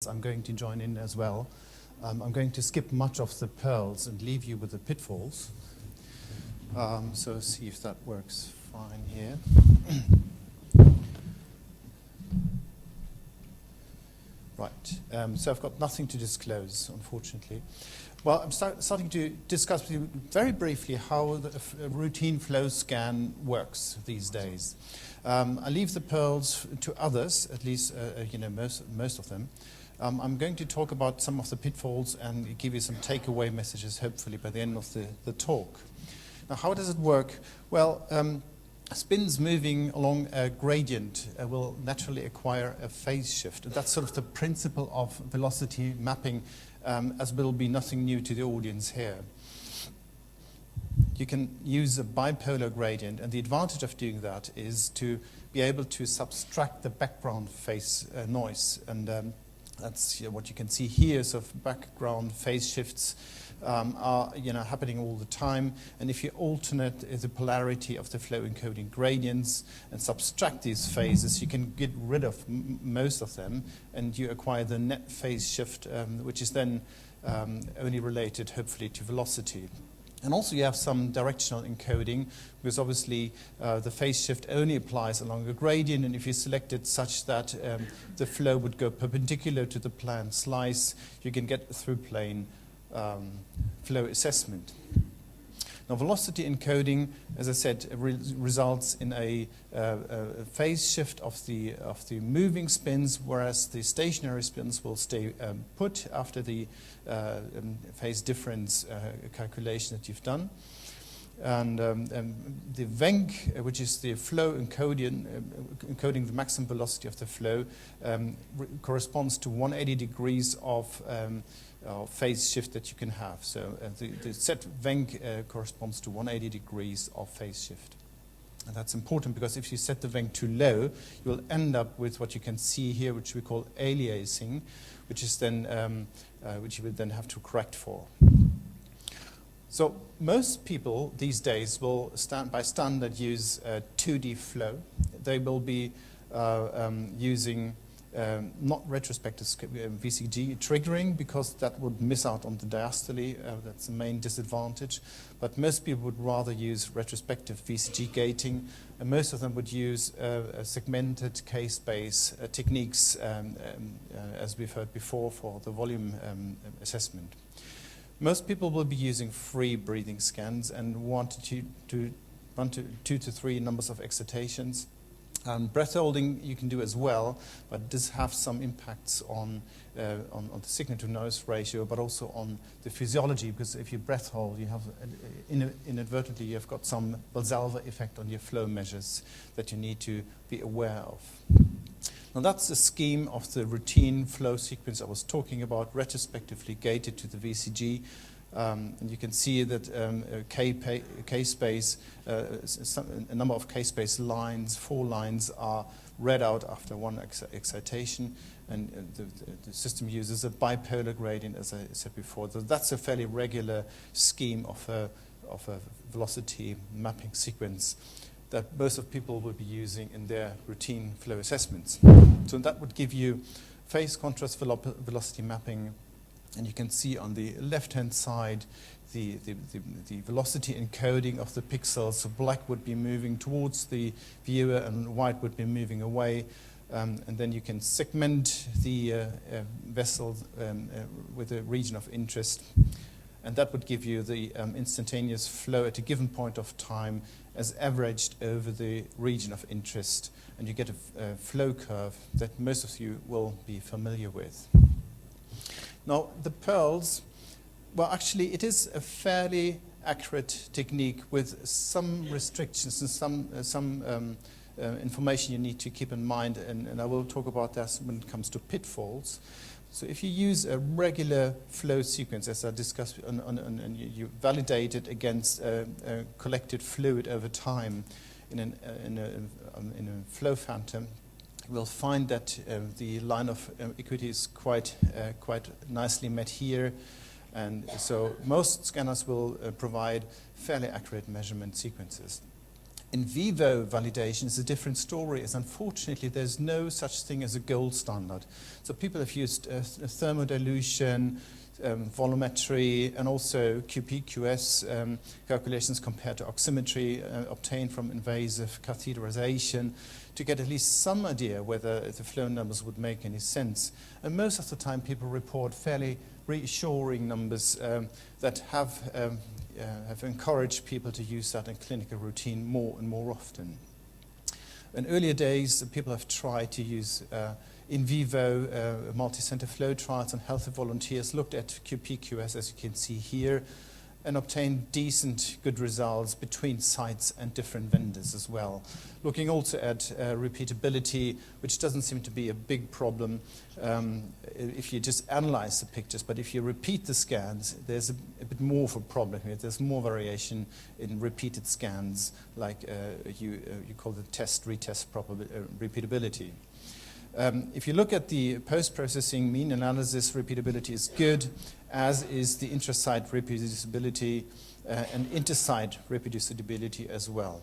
I'm going to join in as well. I'm going to skip much of the pearls and leave you with the pitfalls. So see if that works fine here. Right, so I've got nothing to disclose, unfortunately. Well, I'm starting to discuss with you very briefly how a routine flow scan works these days. I leave the pearls to others, at least most of them. I'm going to talk about some of the pitfalls and give you some takeaway messages, hopefully, by the end of the talk. Now, how does it work? Well, spins moving along a gradient will naturally acquire a phase shift. And that's sort of the principle of velocity mapping, as will be nothing new to the audience here. You can use a bipolar gradient, and the advantage of doing that is to be able to subtract the background phase noise. And that's what you can see here. So background phase shifts are happening all the time. And if you alternate the polarity of the flow encoding gradients and subtract these phases, you can get rid of most of them, and you acquire the net phase shift, which is then only related, hopefully, to velocity. And also you have some directional encoding, because obviously the phase shift only applies along a gradient, and if you select it such that the flow would go perpendicular to the planned slice, you can get a through-plane flow assessment. Now, velocity encoding, as I said, results in a phase shift of the moving spins, whereas the stationary spins will stay put after the phase difference calculation that you've done. And the Wenck, which is the flow encoding the maximum velocity of the flow, corresponds to 180 degrees of phase shift that you can have. So the set Wenck corresponds to 180 degrees of phase shift. And that's important because if you set the Wenck too low, you'll end up with what you can see here, which we call aliasing, which is then which you would then have to correct for. So most people these days will by standard use 2D flow. They will be using not retrospective VCG triggering, because that would miss out on the diastole. That's the main disadvantage. But most people would rather use retrospective VCG gating, and most of them would use segmented case-based techniques, as we've heard before, for the volume assessment. Most people will be using free breathing scans and want to do 2 to 3 numbers of excitations. Breath holding you can do as well, but it does have some impacts on the signal-to-noise ratio, but also on the physiology, because if you breath hold, you have inadvertently you've got some Valsalva effect on your flow measures that you need to be aware of. Now that's the scheme of the routine flow sequence I was talking about, retrospectively gated to the VCG. And you can see that K-space, a number of K-space lines, 4 lines, are read out after one excitation, and the system uses a bipolar gradient, as I said before. So that's a fairly regular scheme of a velocity mapping sequence that most of people will be using in their routine flow assessments. So that would give you phase contrast velocity mapping. And you can see on the left-hand side the velocity encoding of the pixels. So black would be moving towards the viewer and white would be moving away. And then you can segment the vessel with a region of interest. And that would give you the instantaneous flow at a given point of time as averaged over the region of interest. And you get a flow curve that most of you will be familiar with. Now, the pearls, well, actually, it is a fairly accurate technique with some restrictions and some information you need to keep in mind, and I will talk about that when it comes to pitfalls. So if you use a regular flow sequence, as I discussed, and you validate it against collected fluid over time in a flow phantom, we'll find that the line of equity is quite nicely met here. And so most scanners will provide fairly accurate measurement sequences. In vivo validation is a different story, as unfortunately there's no such thing as a gold standard. So people have used thermodilution, volumetry, and also QP/QS calculations compared to oximetry obtained from invasive catheterization to get at least some idea whether the flow numbers would make any sense. And most of the time people report fairly reassuring numbers that have encouraged people to use that in clinical routine more and more often. In earlier days, people have tried to use in vivo multi-center flow trials on healthy volunteers, looked at QP/QS, as you can see here, and obtained decent, good results between sites and different vendors as well. Looking also at repeatability, which doesn't seem to be a big problem if you just analyze the pictures, but if you repeat the scans, there's a bit more of a problem here. There's more variation in repeated scans, like you call the test-retest repeatability. If you look at the post-processing mean analysis, repeatability is good, as is the intra-site reproducibility and inter-site reproducibility as well.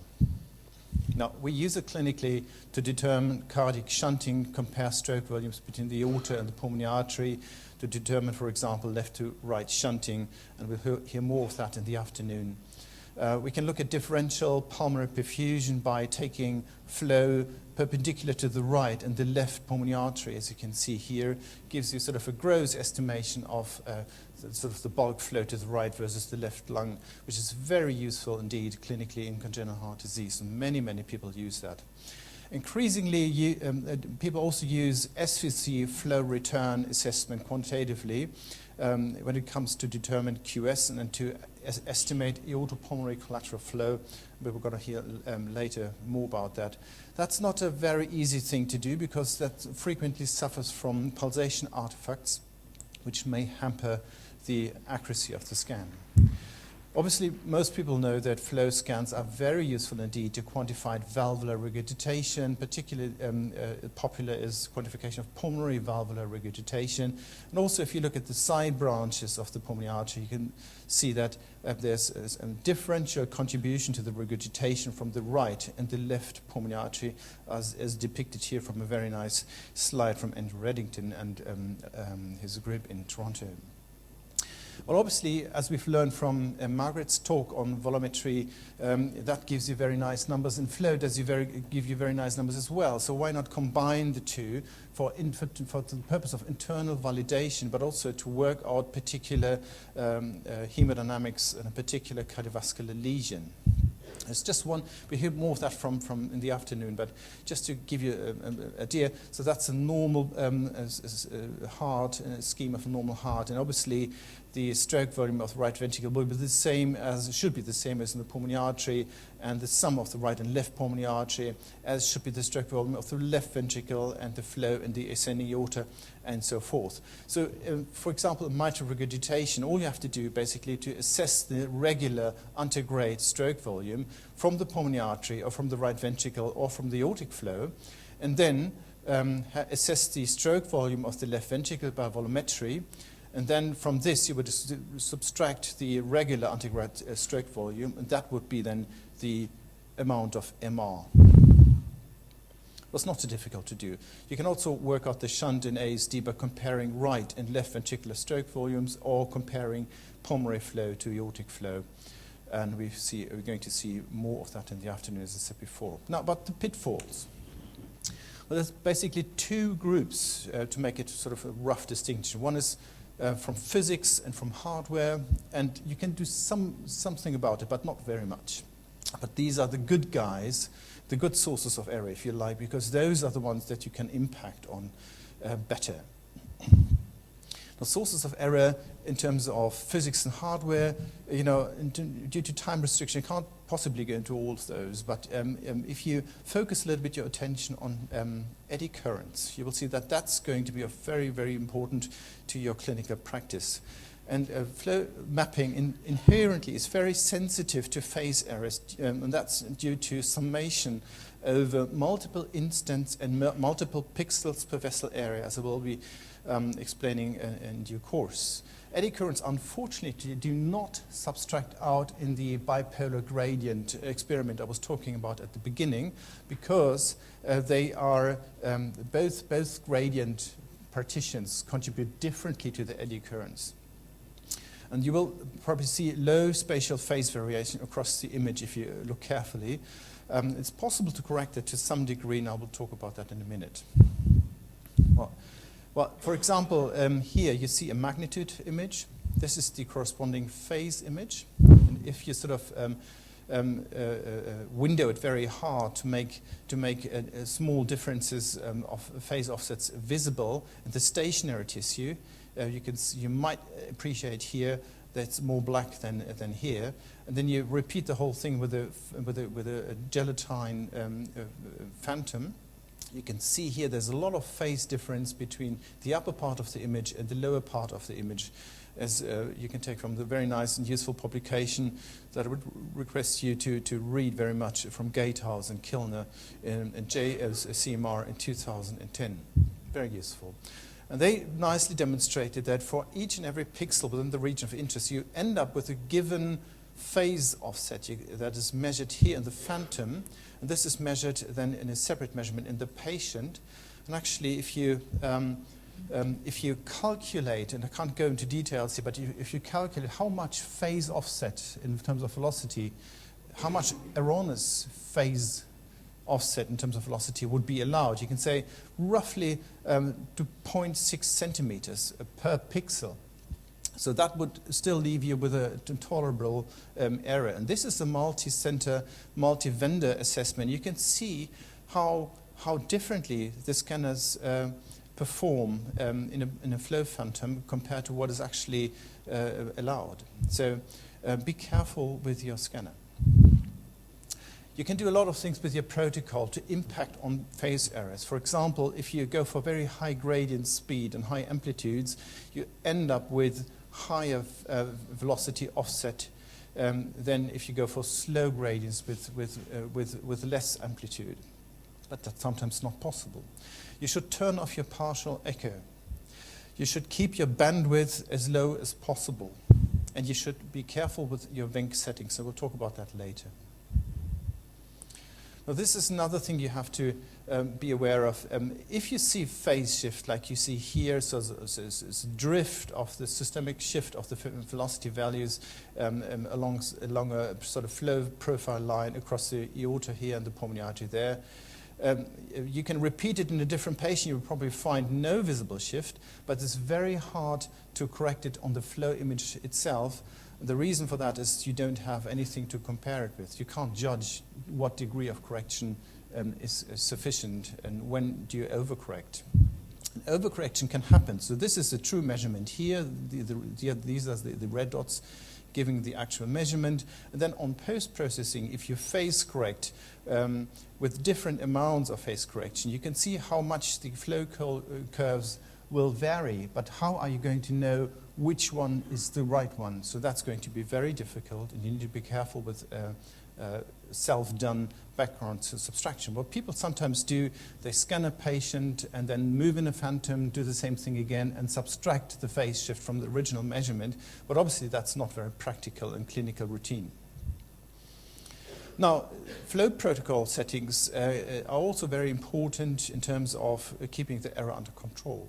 Now, we use it clinically to determine cardiac shunting, compare stroke volumes between the aorta and the pulmonary artery, to determine, for example, left to right shunting, and we'll hear more of that in the afternoon. We can look at differential pulmonary perfusion by taking flow perpendicular to the right and the left pulmonary artery, as you can see here, gives you sort of a gross estimation of the bulk flow to the right versus the left lung, which is very useful indeed clinically in congenital heart disease. And many, many people use that. Increasingly, people also use SVC flow return assessment quantitatively when it comes to determine QS and to estimate aortopulmonary collateral flow. But we're going to hear later more about that. That's not a very easy thing to do because that frequently suffers from pulsation artifacts, which may hamper the accuracy of the scan. Obviously, most people know that flow scans are very useful indeed to quantify valvular regurgitation. Particularly popular is quantification of pulmonary valvular regurgitation. And also, if you look at the side branches of the pulmonary artery, you can see that there's a differential contribution to the regurgitation from the right and the left pulmonary artery, as depicted here from a very nice slide from Andrew Reddington and his group in Toronto. Well, obviously, as we've learned from Margaret's talk on volumetry, that gives you very nice numbers, and flow does give you very nice numbers as well. So why not combine the two for the purpose of internal validation, but also to work out particular hemodynamics and a particular cardiovascular lesion? It's just one. We hear more of that from in the afternoon, but just to give you an idea, so that's a normal heart, a scheme of a normal heart, and obviously the stroke volume of the right ventricle will be the same as, should be the same as in the pulmonary artery, and the sum of the right and left pulmonary artery as should be the stroke volume of the left ventricle and the flow in the ascending aorta, and so forth. So, for example, mitral regurgitation, all you have to do basically to assess the regular antegrade stroke volume from the pulmonary artery or from the right ventricle or from the aortic flow, and then assess the stroke volume of the left ventricle by volumetry. And then from this, you would subtract the regular antegrade stroke volume, and that would be then the amount of MR. It's not so difficult to do. You can also work out the shunt in ASD by comparing right and left ventricular stroke volumes or comparing pulmonary flow to aortic flow. And we're going to see more of that in the afternoon, as I said before. Now, about the pitfalls. Well, there's basically two groups to make it sort of a rough distinction. One is from physics and from hardware, and you can do something about it, but not very much. But these are the good guys, the good sources of error, if you like, because those are the ones that you can impact on better. The sources of error in terms of physics and hardware, due to time restriction, I can't possibly go into all of those, but if you focus a little bit your attention on eddy currents, you will see that that's going to be very, very important to your clinical practice. And flow mapping inherently is very sensitive to phase errors, and that's due to summation over multiple instants and multiple pixels per vessel area, as I will be explaining in due course. Eddy currents, unfortunately, do not subtract out in the bipolar gradient experiment I was talking about at the beginning, because they are both gradient partitions contribute differently to the eddy currents. And you will probably see low spatial phase variation across the image if you look carefully. It's possible to correct it to some degree, and I will talk about that in a minute. Well, for example, here you see a magnitude image. This is the corresponding phase image. And if you sort of window it very hard to make small differences of phase offsets visible in the stationary tissue, you might appreciate here that it's more black than here, and then you repeat the whole thing with a gelatine phantom. You can see here there's a lot of phase difference between the upper part of the image and the lower part of the image, as you can take from the very nice and useful publication that I would request you to read very much from Gatehouse and Kilner and CMR in 2010. Very useful. And they nicely demonstrated that for each and every pixel within the region of interest, you end up with a given phase offset that is measured here in the phantom, and this is measured then in a separate measurement in the patient. And actually, if you calculate, and I can't go into details here, but if you calculate how much phase offset in terms of velocity, how much erroneous phase offset in terms of velocity would be allowed, you can say roughly to 0.6 centimeters per pixel. So that would still leave you with a tolerable error. And this is a multi-center, multi-vendor assessment. You can see how differently the scanners perform in a flow phantom compared to what is actually allowed. So be careful with your scanner. You can do a lot of things with your protocol to impact on phase errors. For example, if you go for very high gradient speed and high amplitudes, you end up with higher velocity offset than if you go for slow gradients with less amplitude. But that's sometimes not possible. You should turn off your partial echo. You should keep your bandwidth as low as possible. And you should be careful with your Wenck settings, so we'll talk about that later. Now, this is another thing you have to be aware of. If you see phase shift like you see here, so it's a drift of the systemic shift of the velocity values along a sort of flow profile line across the aorta here and the pulmonary artery there, you can repeat it in a different patient. You will probably find no visible shift, but it's very hard to correct it on the flow image itself. The reason for that is you don't have anything to compare it with. You can't judge what degree of correction is sufficient and when do you overcorrect. And overcorrection can happen. So this is a true measurement here. These are the red dots giving the actual measurement. And then on post-processing, if you phase correct with different amounts of phase correction, you can see how much the flow curves will vary, but how are you going to know which one is the right one? So that's going to be very difficult, and you need to be careful with self-done background subtraction. What people sometimes do, they scan a patient and then move in a phantom, do the same thing again, and subtract the phase shift from the original measurement, but obviously that's not very practical and clinical routine. Now, flow protocol settings are also very important in terms of keeping the error under control.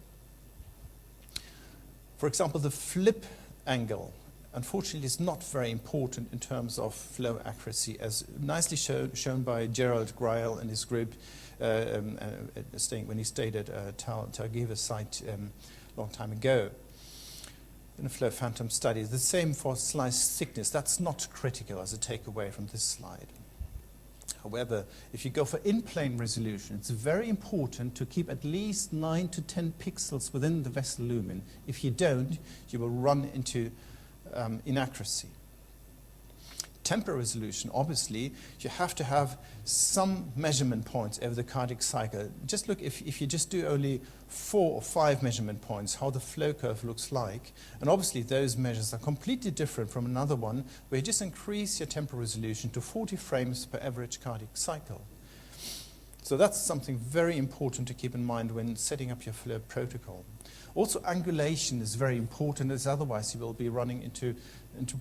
For example, the flip angle, unfortunately, is not very important in terms of flow accuracy, as nicely shown by Gerald Greil and his group when he stayed at Talgiva site a long time ago in a flow phantom study. The same for slice thickness. That's not critical as a takeaway from this slide. However, if you go for in-plane resolution, it's very important to keep at least 9 to 10 pixels within the vessel lumen. If you don't, you will run into inaccuracy. temporal resolution, obviously, you have to have some measurement points over the cardiac cycle. Just look, if you just do only 4 or 5 measurement points, how the flow curve looks like. And obviously, those measures are completely different from another one, where you just increase your temporal resolution to 40 frames per average cardiac cycle. So that's something very important to keep in mind when setting up your flow protocol. Also, angulation is very important, as otherwise you will be running into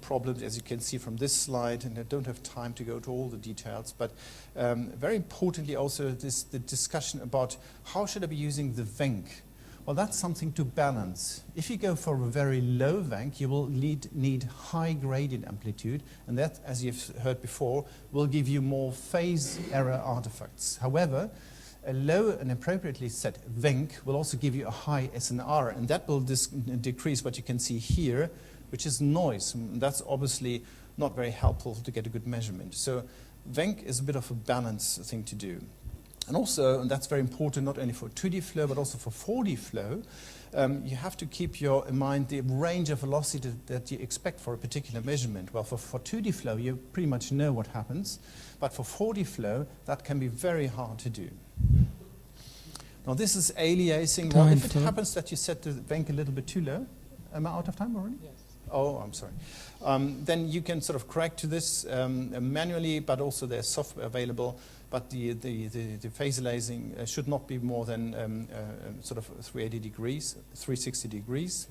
problems, as you can see from this slide, and I don't have time to go to all the details, but very importantly also the discussion about how should I be using the VENC. Well, that's something to balance. If you go for a very low VENC, you will need high gradient amplitude, and that, as you've heard before, will give you more phase error artifacts. However, a low and appropriately set VENC will also give you a high SNR, and that will decrease what you can see here, which is noise. And that's obviously not very helpful to get a good measurement. So VENC is a bit of a balance thing to do. And also, and that's very important not only for 2D flow, but also for 4D flow, you have to keep in mind the range of velocity that you expect for a particular measurement. Well, for 2D flow, you pretty much know what happens, but for 4D flow, that can be very hard to do. Now, this is aliasing. Well, if it happens that you set the VENC a little bit too low, am I out of time already? Yes. Oh, I'm sorry. Then you can sort of correct to this manually, but also there's software available. But the phase aliasing should not be more than sort of 360 degrees.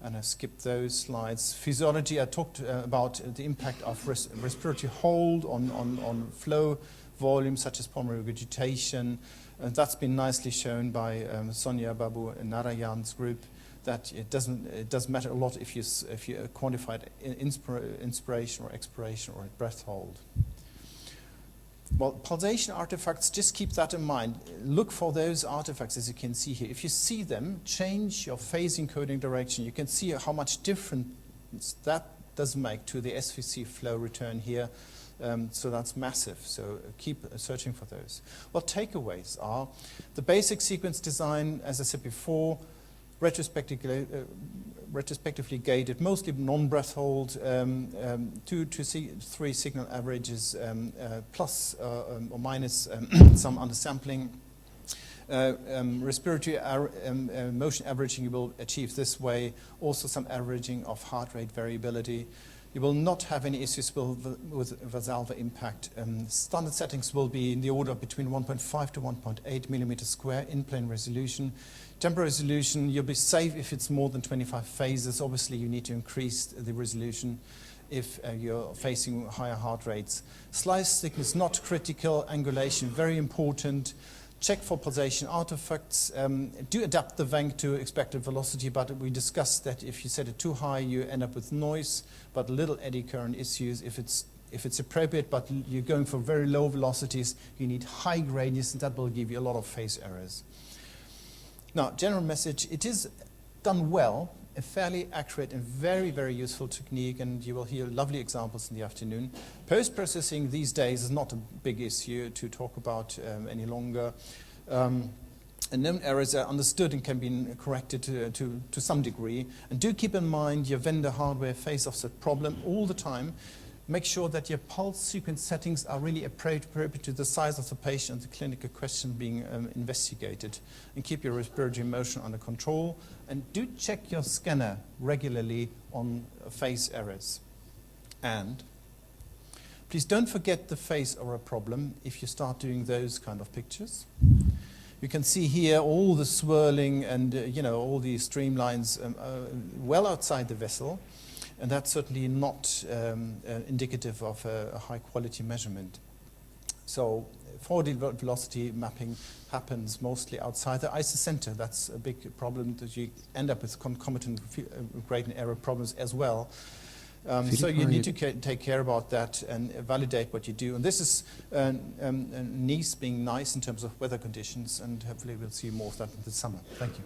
And I skipped those slides. Physiology, I talked about the impact of respiratory hold on flow volume, such as pulmonary regurgitation. That's been nicely shown by Sonia Babu and Narayan's group, that it doesn't matter a lot if you quantify inspiration or expiration or breath hold. Well, pulsation artifacts, just keep that in mind. Look for those artifacts, as you can see here. If you see them, change your phase encoding direction. You can see how much difference that does make to the SVC flow return here. So that's massive. So keep searching for those. Well, takeaways are the basic sequence design, as I said before, retrospectively gated, mostly non-breath hold, 2 to 3 signal averages, plus or minus some undersampling. Respiratory motion averaging you will achieve this way, also some averaging of heart rate variability. You will not have any issues with Valsalva impact. Standard settings will be in the order of between 1.5 to 1.8 millimeters square in plane resolution. Temporal resolution, you'll be safe if it's more than 25 phases. Obviously, you need to increase the resolution if you're facing higher heart rates. Slice thickness not critical. Angulation very important. Check for pulsation artifacts. Do adapt the VENC to expected velocity, but we discussed that if you set it too high, you end up with noise, but little eddy current issues. If it's appropriate, but you're going for very low velocities, you need high gradients, and that will give you a lot of phase errors. Now, general message, it is done well, a fairly accurate and very, very useful technique, and you will hear lovely examples in the afternoon. Post-processing these days is not a big issue to talk about any longer. And known errors are understood and can be corrected to some degree. And do keep in mind your vendor hardware phase offset problem all the time. Make sure that your pulse sequence settings are really appropriate to the size of the patient and the clinical question being investigated. And keep your respiratory motion under control. And do check your scanner regularly on phase errors. And please don't forget the phase error problem if you start doing those kind of pictures. You can see here all the swirling and all the streamlines well outside the vessel. And that's certainly not indicative of a high-quality measurement. So 4D velocity mapping happens mostly outside the isocenter. That's a big problem, that you end up with concomitant gradient error problems as well. So you need to take care about that and validate what you do. And this is Nice being nice in terms of weather conditions, and hopefully we'll see more of that in the summer. Thank you.